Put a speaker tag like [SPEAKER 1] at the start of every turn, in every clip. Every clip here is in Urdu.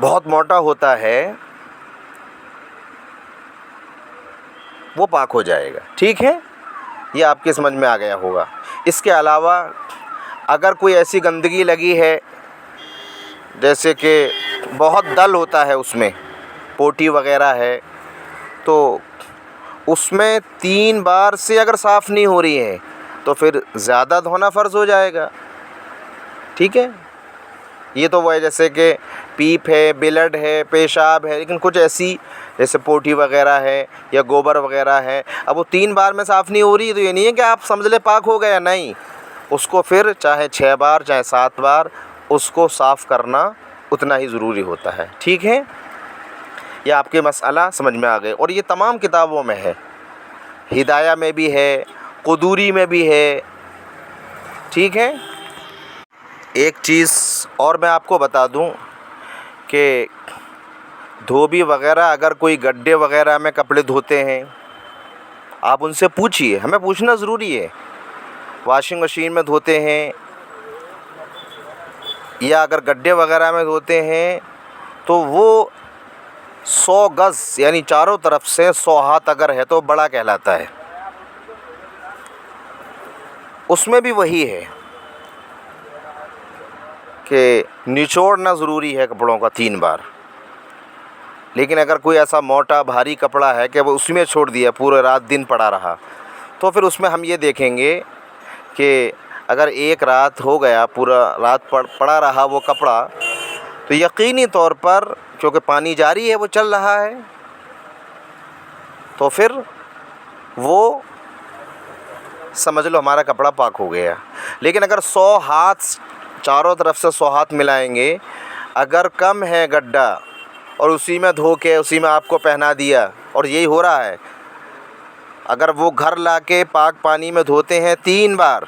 [SPEAKER 1] بہت موٹا ہوتا ہے وہ پاک ہو جائے گا. ٹھیک ہے, یہ آپ کے سمجھ میں آ گیا ہوگا. اس کے علاوہ اگر کوئی ایسی گندگی لگی ہے جیسے کہ بہت دل ہوتا ہے, اس میں پوٹی وغیرہ ہے, تو اس میں 3 بار سے اگر صاف نہیں ہو رہی ہے تو پھر زیادہ دھونا فرض ہو جائے گا. ٹھیک ہے, یہ تو وہ ہے جیسے کہ پیپ ہے, بلڈ ہے, پیشاب ہے, لیکن کچھ ایسی جیسے پوٹی وغیرہ ہے یا گوبر وغیرہ ہے, اب وہ 3 بار میں صاف نہیں ہو رہی تو یہ نہیں ہے کہ آپ سمجھ لیں پاک ہو گیا, نہیں. اس کو پھر چاہے 6 بار چاہے 7 بار اس کو صاف کرنا اتنا ہی ضروری ہوتا ہے. ٹھیک ہے, یہ آپ کے مسئلہ سمجھ میں آ گئے. اور یہ تمام کتابوں میں ہے, ہدایہ میں بھی ہے, قدوری میں بھی ہے. ٹھیک ہے. ایک چیز اور میں آپ کو بتا دوں کہ دھوبی وغیرہ اگر کوئی گڈھے وغیرہ میں کپڑے دھوتے ہیں, آپ ان سے پوچھیے, ہمیں پوچھنا ضروری ہے. واشنگ مشین میں دھوتے ہیں یا اگر گڈھے وغیرہ میں دھوتے ہیں تو وہ 100 گز یعنی چاروں طرف سے 100 ہاتھ اگر ہے تو بڑا کہلاتا ہے. اس میں بھی وہی ہے کہ نچوڑنا ضروری ہے کپڑوں کا 3 بار. لیکن اگر کوئی ایسا موٹا بھاری کپڑا ہے کہ وہ اسی میں چھوڑ دیا, پورے رات دن پڑا رہا, تو پھر اس میں ہم یہ دیکھیں گے کہ اگر ایک رات ہو گیا, پورا رات پڑا رہا وہ کپڑا, تو یقینی طور پر کیونکہ پانی جاری ہے, وہ چل رہا ہے, تو پھر وہ سمجھ لو ہمارا کپڑا پاک ہو گیا. لیکن اگر 100 ہاتھ چاروں طرف سے 100 ہاتھ ملائیں گے, اگر کم ہے گڈھا اور اسی میں دھو کے اسی میں آپ کو پہنا دیا, اور یہی ہو رہا ہے, اگر وہ گھر لا کے پاک پانی میں دھوتے ہیں 3 بار,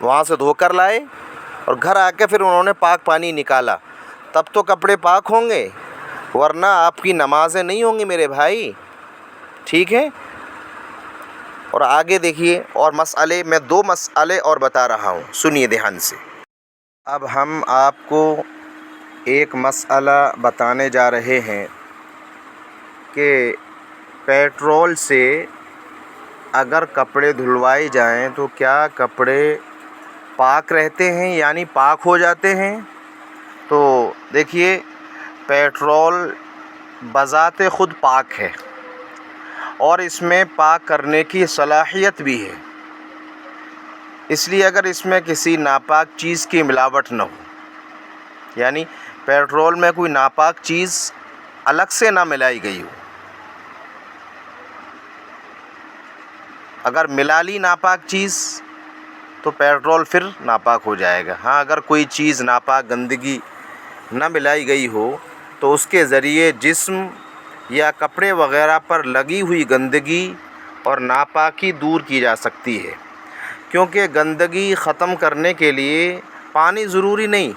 [SPEAKER 1] وہاں سے دھو کر لائے اور گھر آ کے پھر انہوں نے پاک پانی نکالا, تب تو کپڑے پاک ہوں گے, ورنہ آپ کی نمازیں نہیں ہوں گی میرے بھائی. ٹھیک ہے. اور آگے دیکھیے, اور مسئلے میں 2 مسئلے اور بتا رہا ہوں, سنیے دھیان سے. اب ہم آپ کو ایک مسئلہ بتانے جا رہے ہیں کہ پیٹرول سے اگر کپڑے دھلوائے جائیں تو کیا کپڑے پاک رہتے ہیں یعنی پاک ہو جاتے ہیں. تو دیکھیے, پیٹرول بذات خود پاک ہے اور اس میں پاک کرنے کی صلاحیت بھی ہے. اس لیے اگر اس میں کسی ناپاک چیز کی ملاوٹ نہ ہو, یعنی پیٹرول میں کوئی ناپاک چیز الگ سے نہ ملائی گئی ہو, اگر ملا لی ناپاک چیز تو پیٹرول پھر ناپاک ہو جائے گا. ہاں, اگر کوئی چیز ناپاک گندگی نہ ملائی گئی ہو تو اس کے ذریعے جسم یا کپڑے وغیرہ پر لگی ہوئی گندگی اور ناپاکی دور کی جا سکتی ہے. کیونکہ گندگی ختم کرنے کے لیے پانی ضروری نہیں,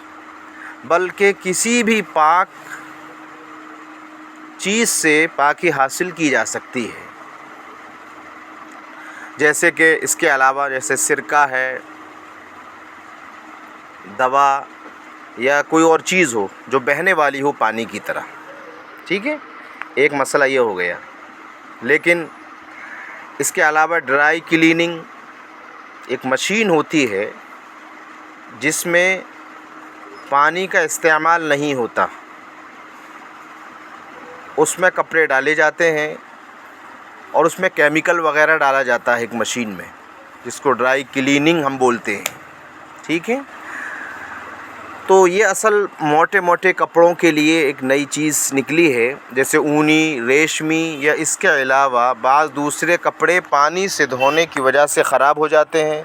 [SPEAKER 1] بلکہ کسی بھی پاک چیز سے پاکی حاصل کی جا سکتی ہے. جیسے کہ اس کے علاوہ جیسے سرکہ ہے, دوا یا کوئی اور چیز ہو جو بہنے والی ہو پانی کی طرح. ٹھیک ہے, ایک مسئلہ یہ ہو گیا. لیکن اس کے علاوہ ڈرائی کلیننگ ایک مشین ہوتی ہے جس میں پانی کا استعمال نہیں ہوتا, اس میں کپڑے ڈالے جاتے ہیں اور اس میں کیمیکل وغیرہ ڈالا جاتا ہے ایک مشین میں, جس کو ڈرائی کلیننگ ہم بولتے ہیں. ٹھیک ہے. تو یہ اصل موٹے موٹے کپڑوں کے لیے ایک نئی چیز نکلی ہے, جیسے اونی, ریشمی یا اس کے علاوہ بعض دوسرے کپڑے پانی سے دھونے کی وجہ سے خراب ہو جاتے ہیں.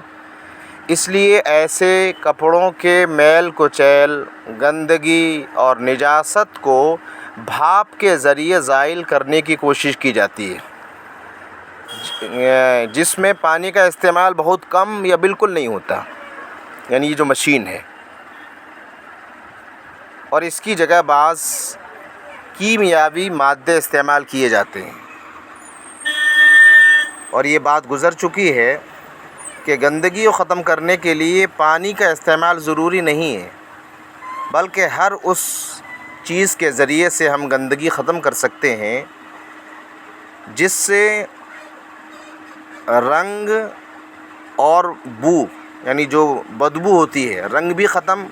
[SPEAKER 1] اس لیے ایسے کپڑوں کے میل کچیل, گندگی اور نجاست کو بھاپ کے ذریعے زائل کرنے کی کوشش کی جاتی ہے, جس میں پانی کا استعمال بہت کم یا بالکل نہیں ہوتا, یعنی یہ جو مشین ہے. اور اس کی جگہ بعض کیمیاوی مادے استعمال کیے جاتے ہیں. اور یہ بات گزر چکی ہے کہ گندگی کو ختم کرنے کے لیے پانی کا استعمال ضروری نہیں ہے, بلکہ ہر اس چیز کے ذریعے سے ہم گندگی ختم کر سکتے ہیں جس سے رنگ اور بو، یعنی جو بدبو ہوتی ہے، رنگ بھی ختم،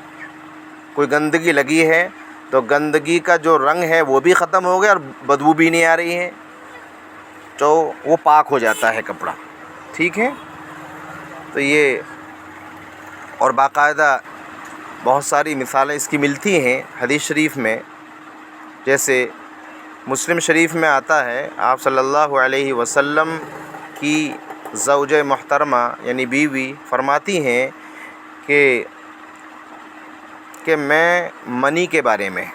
[SPEAKER 1] کوئی گندگی لگی ہے تو گندگی کا جو رنگ ہے وہ بھی ختم ہو گیا اور بدبو بھی نہیں آ رہی ہے، تو وہ پاک ہو جاتا ہے کپڑا. ٹھیک ہے، تو یہ اور باقاعدہ بہت ساری مثالیں اس کی ملتی ہیں حدیث شریف میں. جیسے مسلم شریف میں آتا ہے، آپ صلی اللہ علیہ وسلم کی زوجہ محترمہ یعنی بیوی فرماتی ہیں کہ میں منی کے بارے میں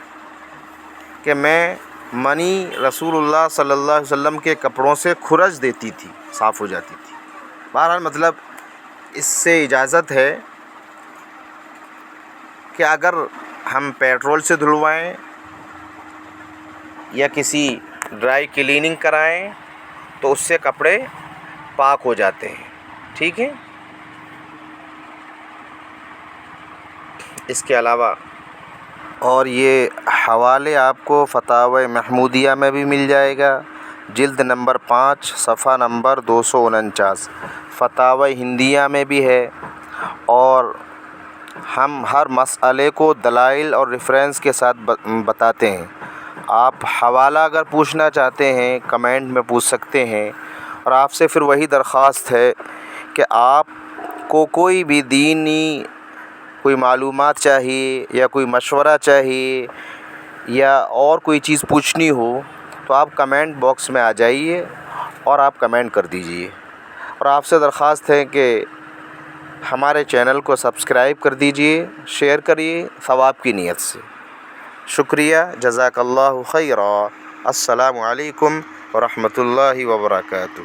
[SPEAKER 1] کہ میں منی رسول اللہ صلی اللہ علیہ وسلم کے کپڑوں سے کھرچ دیتی تھی، صاف ہو جاتی تھی. بہرحال مطلب اس سے اجازت ہے کہ اگر ہم پیٹرول سے دھلوائیں یا کسی ڈرائی کلیننگ کرائیں تو اس سے کپڑے پاک ہو جاتے ہیں. ٹھیک ہے، اس کے علاوہ اور یہ حوالے آپ کو فتاوی محمودیہ میں بھی مل جائے گا، جلد نمبر 5 صفحہ نمبر 249. فتاوی ہندیہ میں بھی ہے، اور ہم ہر مسئلے کو دلائل اور ریفرنس کے ساتھ بتاتے ہیں. آپ حوالہ اگر پوچھنا چاہتے ہیں کمنٹ میں پوچھ سکتے ہیں. اور آپ سے پھر وہی درخواست ہے کہ آپ کو کوئی بھی دینی کوئی معلومات چاہیے یا کوئی مشورہ چاہیے یا اور کوئی چیز پوچھنی ہو تو آپ کمنٹ باکس میں آ جائیے اور آپ کمنٹ کر دیجیے. اور آپ سے درخواست ہے کہ ہمارے چینل کو سبسکرائب کر دیجیے، شیئر کریے ثواب کی نیت سے. شکریہ، جزاک اللہ خیرا. السلام علیکم ورحمۃ اللہ وبرکاتہ.